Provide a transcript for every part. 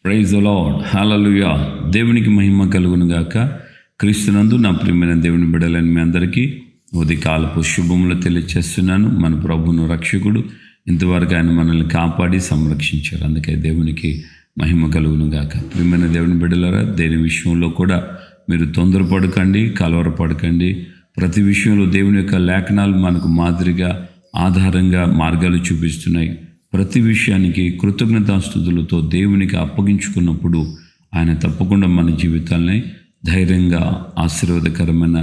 Praise the lord, హల్లెలూయా. దేవునికి మహిమ కలుగును గాక. క్రీస్తునందు నా ప్రియమైన దేవుని బిడ్డలని మీ అందరికీ ఉదయకాలపు శుభములు తెలియచేస్తున్నాను. మన ప్రభువును రక్షకుడు ఇంతవరకు ఆయన మనల్ని కాపాడి సంరక్షించారు. అందుకే దేవునికి మహిమ కలుగును గాక. ప్రియమైన దేవుని బిడ్డలారా, దేని విషయంలో కూడా మీరు తొందరపడకండి, కలవరపడకండి. ప్రతి విషయంలో దేవుని యొక్క లేఖనాలు మనకు మాదిరిగా ఆధారంగా మార్గాలు చూపిస్తున్నాయి. ప్రతి విషయానికి కృతజ్ఞతాస్తుతులతో దేవునికి అప్పగించుకున్నప్పుడు ఆయన తప్పకుండా మన జీవితాలని ధైర్యంగా, ఆశీర్వాదకరమైన,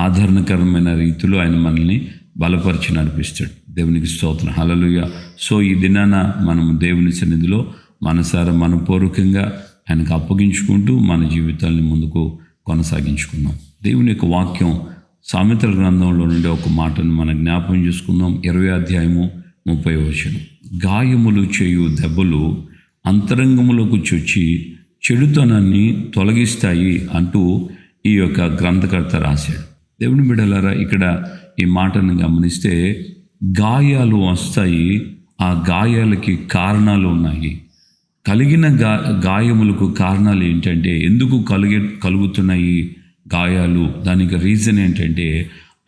ఆదరణకరమైన రీతిలో ఆయన మనల్ని బలపరిచి నడిపిస్తాడు. దేవునికి స్తోత్రం, హల్లెలూయా. సో ఈ దినాన మనం దేవుని సన్నిధిలో మనసారా మనపూర్వకంగా ఆయనకు అప్పగించుకుంటూ మన జీవితాన్ని ముందుకు కొనసాగించుకుందాం. దేవుని యొక్క వాక్యం సామెతల గ్రంథంలో నుండి ఒక మాటను మనం జ్ఞాపకం చేసుకుందాం. 20వ అధ్యాయము 30వ వచనం. గాయములు చేయు దెబ్బలు అంతరంగములకు చొచ్చి చెడుతనాన్ని తొలగిస్తాయి అంటూ ఈ యొక్క గ్రంథకర్త రాశాడు. దేవుని బిడ్డలారా, ఇక్కడ ఈ మాటను గమనిస్తే గాయాలు వస్తాయి, ఆ గాయాలకి కారణాలు ఉన్నాయి. కలిగిన గాయములకు కారణాలు ఏంటంటే, ఎందుకు కలుగుతున్నాయి గాయాలు, దానికి రీజన్ ఏంటంటే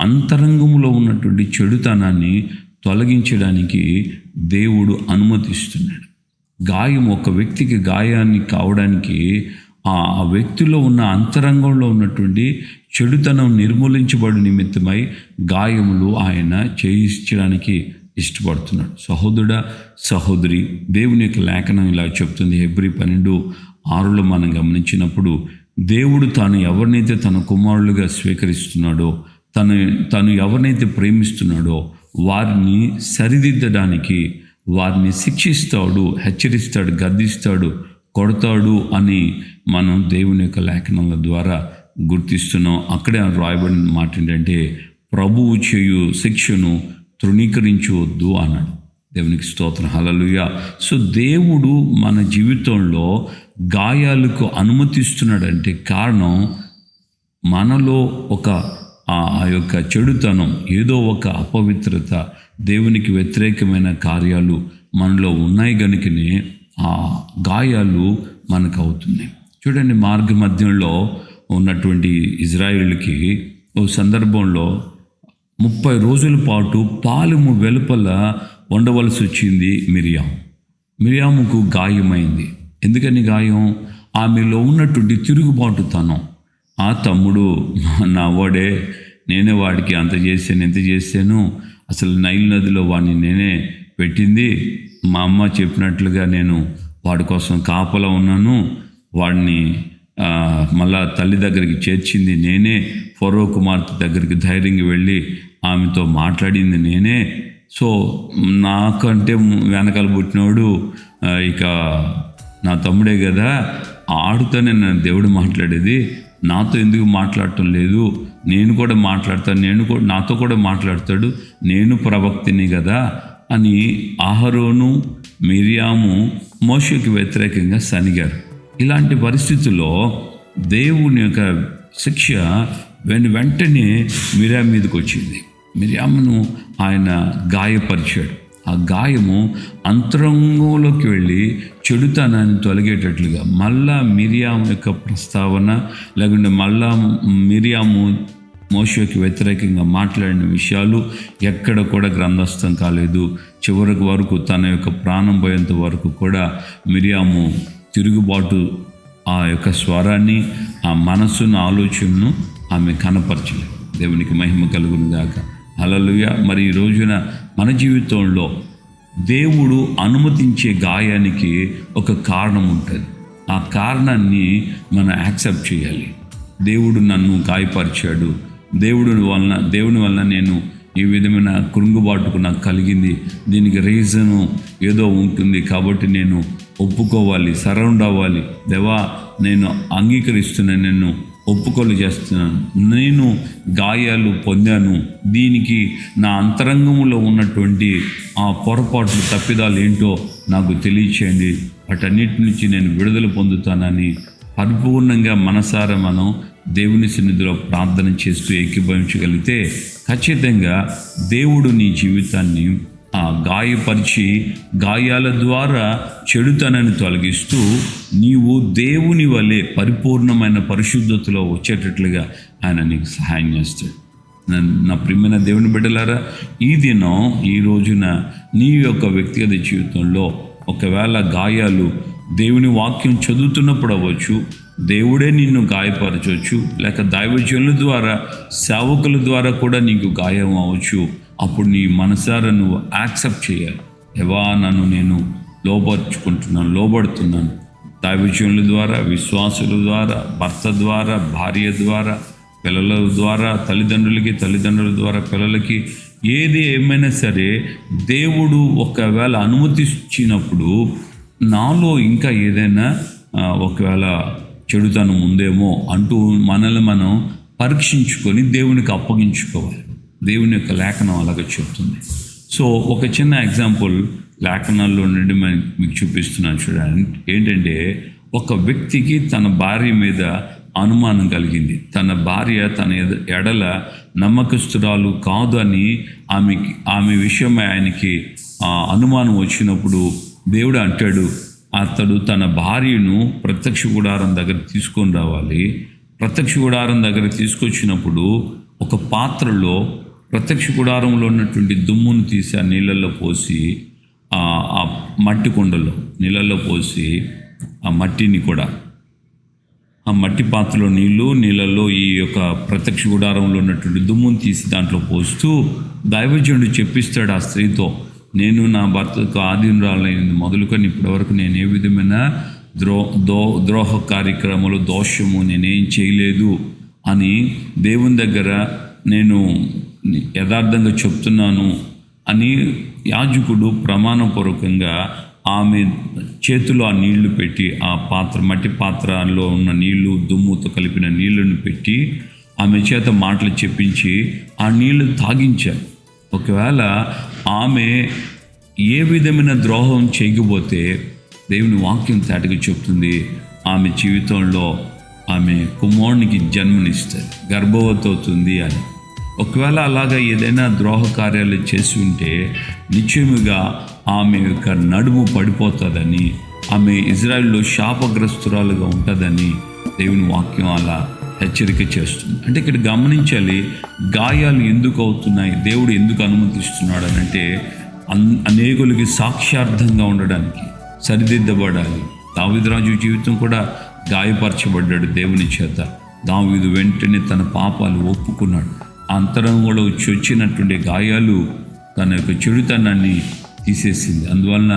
అంతరంగంలో ఉన్నటువంటి చెడుతనాన్ని తొలగించడానికి దేవుడు అనుమతిస్తున్నాడు. గాయం ఒక వ్యక్తికి గాయాన్ని కావడానికి ఆ వ్యక్తిలో ఉన్న అంతరంగంలో ఉన్నటువంటి చెడుతనం నిర్మూలించబడి నిమిత్తమై గాయములు ఆయన చేయించడానికి ఇష్టపడుతున్నాడు. సహోదరుడా, సహోదరి, దేవుని యొక్క లేఖనం ఇలా చెప్తుంది. హెబ్రీ 12:6 మనం గమనించినప్పుడు, దేవుడు తాను ఎవరినైతే తన కుమారులుగా స్వీకరిస్తున్నాడో, తను ఎవరినైతే ప్రేమిస్తున్నాడో వారిని సరిదిద్దడానికి, వారిని శిక్షిస్తాడు, హెచ్చరిస్తాడు, గద్దిస్తాడు, కొడతాడు అని మనం దేవుని యొక్క లేఖనాల ద్వారా గుర్తిస్తున్నాం. అక్కడే రాయబడిన మాట ఏంటంటే, ప్రభువు చేయు శిక్షను తృణీకరించవద్దు అన్నాడు. దేవునికి స్తోత్రం, హల్లెలూయా. సో దేవుడు మన జీవితంలో గాయాలకు అనుమతిస్తున్నాడంటే కారణం మనలో ఒక ఆ యొక్క చెడుతనం, ఏదో ఒక అపవిత్రత, దేవునికి వ్యతిరేకమైన కార్యాలు మనలో ఉన్నాయి కనుకనే ఆ గాయాలు మనకు అవుతున్నాయి. చూడండి, మార్గ మధ్యంలో ఉన్నటువంటి ఇజ్రాయేలుకి ఓ సందర్భంలో 30 రోజుల పాటు పాలెము వెలుపల ఉండవలసి వచ్చింది. మిరియాముకు గాయమైంది. ఎందుకని గాయం? ఆమెలో ఉన్నటువంటి తిరుగుబాటుతనం. ఆ తమ్ముడు నా వాడే, నేనే వాడికి అంత చేశాను, ఎంత చేశాను, అసలు నైల్ నదిలో వాడిని నేనే పెట్టింది, మా అమ్మ చెప్పినట్లుగా నేను వాడి కోసం కాపలా ఉన్నాను, వాడిని మళ్ళా తల్లి దగ్గరికి చేర్చింది నేనే, ఫరో కుమార్తె దగ్గరికి ధైర్యంగా వెళ్ళి ఆమెతో మాట్లాడింది నేనే. సో నాకంటే వెనకాల పుట్టినోడు ఇక నా తమ్ముడే కదా, ఆడుతోనే నన్ను దేవుడు మాట్లాడేది, నాతో ఎందుకు మాట్లాడటం లేదు, నేను కూడా మాట్లాడతాను, నాతో కూడా మాట్లాడతాడు, నేను ప్రవక్తిని కదా అని అహరోను, మిరియాము మోషేకి వ్యతిరేకంగా సనిగారు. ఇలాంటి పరిస్థితుల్లో దేవుని యొక్క శిక్ష వెంటనే మిరియాము మీదకి వచ్చింది. మిరియామును ఆయన గాయపరిచాడు. ఆ గాయము అంతరంగంలోకి వెళ్ళి చెడుతనాన్ని తొలగేటట్లుగా మళ్ళా మిరియాము యొక్క ప్రస్తావన, లేకుంటే మళ్ళా మిరియాము మోషేకి వ్యతిరేకంగా మాట్లాడిన విషయాలు ఎక్కడ కూడా గ్రంథస్థం కాలేదు. చివరికి వరకు తన యొక్క ప్రాణం పోయేంత వరకు కూడా మిరియాము తిరుగుబాటు, ఆ యొక్క స్వరాన్ని, ఆ మనస్సును, ఆలోచనను ఆమె కనపరచలేదు. దేవునికి మహిమ కలుగును గాక, హల్లెలూయా. మరి ఈ రోజున మన జీవితంలో దేవుడు అనుమతించే గాయానికి ఒక కారణం ఉంటుంది. ఆ కారణాన్ని మనం యాక్సెప్ట్ చేయాలి. దేవుడు నన్ను గాయపరిచాడు, దేవుని వలన నేను ఈ విధమైన కృంగుబాటుకు నాకు కలిగింది, దీనికి రీజను ఏదో ఉంటుంది కాబట్టి నేను ఒప్పుకోవాలి, సరౌండ్ అవ్వాలి. దేవా, నేను అంగీకరిస్తున్నాను, నేను ఒప్పుకోలు చేస్తున్నాను, నేను గాయాలు పొందాను, దీనికి నా అంతరంగంలో ఉన్నటువంటి ఆ పొరపాట్లు, తప్పిదాలు ఏంటో నాకు తెలియచేయండి, వాటన్నిటి నుంచి నేను విడుదల పొందుతానని పరిపూర్ణంగా మనసారా మనం దేవుని సన్నిధిలో ప్రార్థన చేస్తూ ఏకీభవించగలిగితే ఖచ్చితంగా దేవుడు నీ జీవితాన్ని గాయపరిచి గాయాల ద్వారా చెడుతనాన్ని తొలగిస్తూ నీవు దేవుని వలె పరిపూర్ణమైన పరిశుద్ధతలో వచ్చేటట్లుగా ఆయన నీకు సహాయం చేస్తాడు. నా ప్రియమైన దేవుని బిడ్డలారా, ఈ దినం ఈ రోజున నీ యొక్క వ్యక్తిగత జీవితంలో ఒకవేళ గాయాలు దేవుని వాక్యం చదువుతున్నప్పుడు అవ్వచ్చు, దేవుడే నిన్ను గాయపరచవచ్చు, లేక దైవజనుల ద్వారా సేవకుల ద్వారా కూడా నీకు గాయం అవ్వచ్చు. అప్పుడు నీ మనసారా నువ్వు యాక్సెప్ట్ చేయాలి. నన్ను నేను లోబడుతున్నాను. దైవజనుల ద్వారా, విశ్వాసుల ద్వారా, భర్త ద్వారా, భార్య ద్వారా, పిల్లల ద్వారా, తల్లిదండ్రుల ద్వారా పిల్లలకి, ఏది ఏమైనా సరే దేవుడు ఒకవేళ అనుమతించినప్పుడు నాలో ఇంకా ఏదైనా ఒకవేళ చెడుతనం ఉందేమో అంటూ మనల్ని మనం పరీక్షించుకొని దేవునికి అప్పగించుకోవాలి. దేవుని యొక్క లేఖనం అలాగే చెప్తుంది. సో ఒక చిన్న ఎగ్జాంపుల్ లేఖనాల్లో నుండి మీకు చూపిస్తున్నాను చూడండి. ఏంటంటే, ఒక వ్యక్తికి తన భార్య మీద అనుమానం కలిగింది. తన భార్య తన ఎడల నమ్మకస్తురాలు కాదు అని ఆమె విషయమై ఆయనకి అనుమానం వచ్చినప్పుడు దేవుడు అంటాడు, అతడు తన భార్యను ప్రత్యక్ష గుడారం దగ్గర తీసుకొని రావాలి. ప్రత్యక్ష గుడారం దగ్గర తీసుకొచ్చినప్పుడు ఒక పాత్రలో ప్రత్యక్ష గుడారంలో ఉన్నటువంటి దుమ్మును తీసి ఆ నీళ్ళల్లో పోసి, ఆ మట్టి కుండలో నీళ్ళల్లో పోసి ఆ మట్టిని కూడా ఆ మట్టి పాత్రలో నీళ్ళల్లో ఈ యొక్క ప్రత్యక్ష గుడారంలో ఉన్నటువంటి దుమ్మును తీసి దాంట్లో పోస్తూ దైవజనుడు చెప్పిస్తాడు ఆ స్త్రీతో, నేను నా భర్తకు ఆధీనురాలైనది మొదలుకొని ఇప్పటివరకు నేను ఏ విధమైన ద్రోహ కార్యక్రమాలు, దోషము నేనేం చేయలేదు అని దేవుని దగ్గర నేను యథార్థంగా చెప్తున్నాను అని యాజకుడు ప్రమాణపూర్వకంగా ఆమె చేతిలో ఆ నీళ్లు పెట్టి, ఆ మట్టి పాత్రలో ఉన్న నీళ్లు, దుమ్ముతో కలిపిన నీళ్లను పెట్టి ఆమె చేత మాటలు చెప్పించి ఆ నీళ్లు తాగించారు. ఒకవేళ ఆమె ఏ విధమైన ద్రోహం చేయకపోతే దేవుని వాక్యం తేటగా చెప్తుంది, ఆమె జీవితంలో ఆమె కుమారునికి జన్మనిస్తుంది, గర్భవతి అవుతుంది అని. ఒకవేళ అలాగా ఏదైనా ద్రోహ కార్యాలు చేసి ఉంటే నిశ్చయముగా ఆమె యొక్క నడుము పడిపోతుందని, ఆమె ఇజ్రాయెల్లో శాపగ్రస్తురాలుగా ఉంటుందని దేవుని వాక్యం అలా హెచ్చరిక చేస్తుంది. అంటే ఇక్కడ గమనించాలి, గాయాలు ఎందుకు అవుతున్నాయి, దేవుడు ఎందుకు అనుమతిస్తున్నాడు అని అంటే అనేకులకి సాక్ష్యార్థంగా ఉండడానికి, సరిదిద్దబడాలి. దావీదు రాజు జీవితం కూడా గాయపరచబడ్డాడు దేవుని చేత. దావీదు వెంటనే తన పాపాలు ఒప్పుకున్నాడు. అంతరంగంలో వచ్చినటువంటి గాయాలు తన యొక్క చెడుతనాన్ని తీసేసింది. అందువలన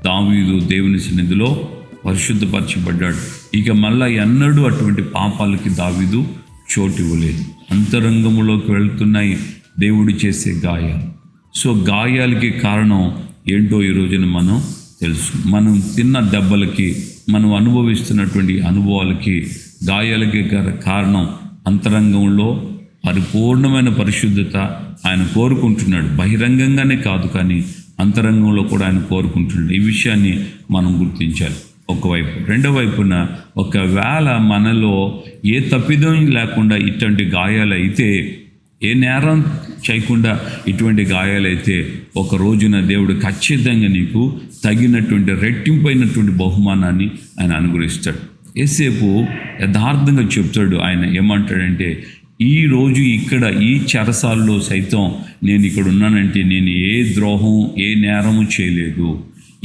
దావీదు దేవుని సన్నిధిలో పరిశుద్ధపరచబడ్డాడు. ఇక మళ్ళా ఎన్నడూ అటువంటి పాపాలకి దావీదు చోటు ఇవ్వలేదు. అంతరంగంలోకి వెళ్తున్నాయి దేవుడు చేసే గాయాలు. సో గాయాలకి కారణం ఏంటో ఈ రోజున మనం తెలుసు. మనం తిన్న దెబ్బలకి, మనం అనుభవిస్తున్నటువంటి అనుభవాలకి, గాయాలకి కారణం అంతరంగంలో పరిపూర్ణమైన పరిశుద్ధత ఆయన కోరుకుంటున్నాడు. బహిరంగంగానే కాదు, కానీ అంతరంగంలో కూడా ఆయన కోరుకుంటున్నాడు. ఈ విషయాన్ని మనం గుర్తించాలి ఒకవైపు. రెండో వైపున ఒకవేళ మనలో ఏ తప్పిదం లేకుండా ఇటువంటి గాయాలు అయితే, ఏ నేరం చేయకుండా ఇటువంటి గాయాలైతే, ఒక రోజున దేవుడు ఖచ్చితంగా నీకు తగినటువంటి రెట్టింపైనటువంటి బహుమానాన్ని ఆయన అనుగ్రహిస్తాడు. ఏసేపు యథార్థంగా చెప్తాడు. ఆయన ఏమంటాడంటే, ఈ రోజు ఇక్కడ ఈ చెరసాల్లో సైతం నేను ఇక్కడ ఉన్నానంటే నేను ఏ ద్రోహం, ఏ నేరము చేయలేదు,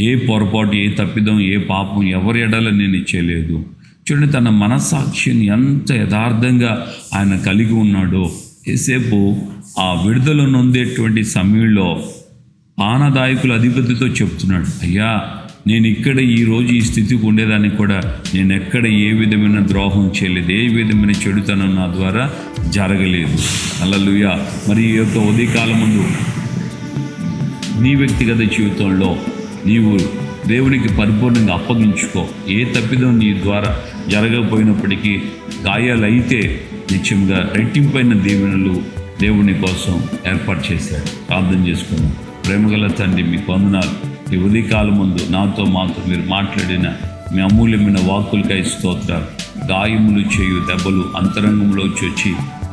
ఏ పొరపాటు, ఏ తప్పిదం, ఏ పాపం ఎవరి ఎడల నేను చేయలేదు. చూడండి, తన మనస్సాక్షిని ఎంత యథార్థంగా ఆయన కలిగి ఉన్నాడో. ఏసేపు ఆ విడుదల నొందేటువంటి సమయంలో పానదాయకుల అధిపతితో చెప్తున్నాడు, అయ్యా నేను ఇక్కడ ఈరోజు ఈ స్థితికి ఉండేదానికి కూడా నేను ఎక్కడ ఏ విధమైన ద్రోహం చేయలేదు, ఏ విధమైన చెడుతనం నా ద్వారా జరగలేదు. హల్లెలూయా. మరి ఈ యొక్క ఉదయకాలం ముందు నీ వ్యక్తిగత జీవితంలో నీవు దేవునికి పరిపూర్ణంగా అప్పగించుకో. ఏ తప్పిదం నీ ద్వారా జరగకపోయినప్పటికీ గాయాలైతే నిత్యంగా రెట్టింపైన దీవెనలు దేవుని కోసం ఏర్పాటు చేశాడు. ప్రార్థన చేసుకున్నాం. ప్రేమగల తండ్రి, మీకు వందనాలు. ఈ ఉదయకాలం ముందు మాతో మీరు మాట్లాడిన మీ అమూల్యమైన వాక్కులకై స్తోత్రాలు. గాయములు చేయు దెబ్బలు అంతరంగంలోకి వచ్చి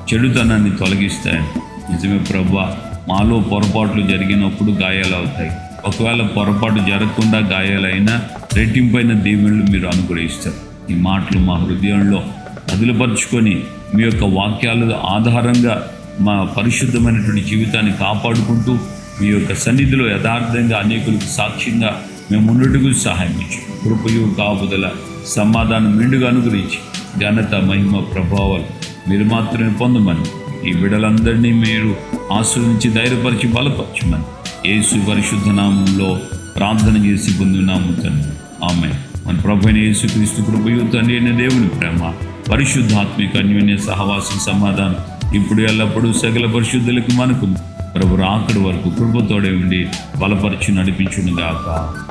చెడుతనాన్ని తొలగిస్తాయని నిజమే ప్రభువా. మాలో పొరపాట్లు జరిగినప్పుడు గాయాలు అవుతాయి. ఒకవేళ పొరపాటు జరగకుండా గాయాలైనా రెట్టింపైన దీవెనలు మీరు అనుగ్రహిస్తారు. ఈ మాటలు మా హృదయంలో అదులుపరుచుకొని మీ యొక్క వాక్యాల ఆధారంగా మా పరిశుద్ధమైనటువంటి జీవితాన్ని కాపాడుకుంటూ మీ యొక్క సన్నిధిలో యథార్థంగా అనేకులకు సాక్ష్యంగా మేము ఉన్నట్టుకు సహాయం ఇచ్చి కృపయు కాపుదల సమాధానం మెండుగా అనుగ్రహించి ఘనత మహిమ ప్రభావాలు మీరు మాత్రమే పొందమని ఈ బిడ్డలందరినీ మీరు ఆశ్రయించి ధైర్యపరిచి బలపరచమని యేసు పరిశుద్ధ నామంలో ప్రార్థన చేసి పొందున్నాము తండ్రి. ఆమేన్. మన ప్రభు అయిన యేసుక్రీస్తు కృపయు తండ్రి అయిన దేవుని ప్రేమ పరిశుద్ధాత్మిక అన్యోన్య సహవాసం సమాధానం ఇప్పుడు ఎల్లప్పుడూ సకల పరిశుద్ధులకు మనకు ప్రభు రాకడ వరకు కృపతోడే ఉండి బలపరిచి నడిపించును గాక.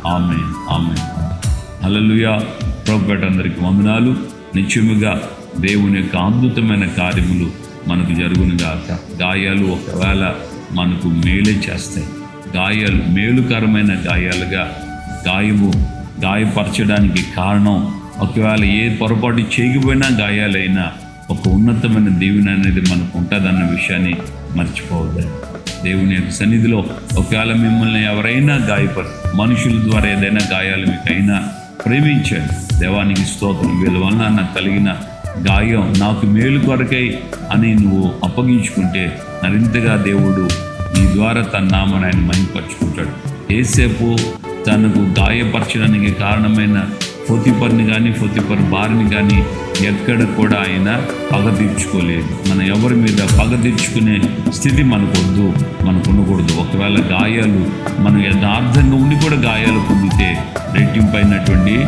ఆమేన్. ఆమేన్. హల్లెలూయా. ప్రభుపేట అందరికీ వందనాలు. నిత్యముగా దేవుని యొక్క అద్భుతమైన కార్యములు మనకు జరుగును గాక. గాయాలు ఒకవేళ మనకు మేలే చేస్తాయి. గాయాలు మేలుకరమైన గాయాలుగా గాయపరచడానికి కారణం ఒకవేళ ఏ పొరపాటు చేయకపోయినా గాయాలైనా ఒక ఉన్నతమైన దీవెన అనేది మనకు ఉంటుందన్న విషయాన్ని మర్చిపోవద్దండి. దేవుని యొక్క సన్నిధిలో ఒకవేళ మిమ్మల్ని ఎవరైనా మనుషుల ద్వారా ఏదైనా గాయాలు మీకైనా ప్రేమించండి. దేవానికి స్తోత్రం. వీళ్ళ వలన నాకు కలిగిన గాయం నాకు మేలు కొరకై అని నువ్వు అప్పగించుకుంటే మరింతగా దేవుడు నీ ద్వారా తన నామను ఆయన మహిమపరుచుకుంటాడు. ఏసేపు తనకు గాయపరచడానికి కారణమైన పోతిఫర్ని కానీ పోతిఫర్ భార్యని కానీ ఎక్కడ కూడా ఆయన పగ తీర్చుకోలేదు. మనం ఎవరి మీద పగ తీర్చుకునే స్థితి మనకొద్దు, మనకు ఉండకూడదు. ఒకవేళ గాయాలు మనం యథార్థంగా ఉండి కూడా గాయాలు పొందితే రెట్టింపైనటువంటి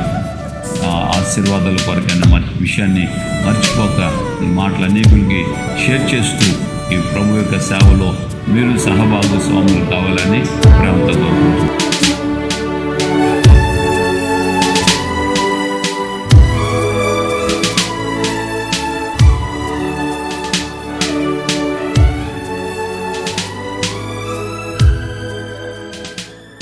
ఆశీర్వాదాల కొరకైన విషయాన్ని మర్చిపోక ఈ మాటలు అనేకులకి షేర్ చేస్తూ ఈ ప్రభు యొక్క సేవలో మీరు సహభాగస్వాములు కావాలని ప్రేమతో కోరుకుంటున్నాను.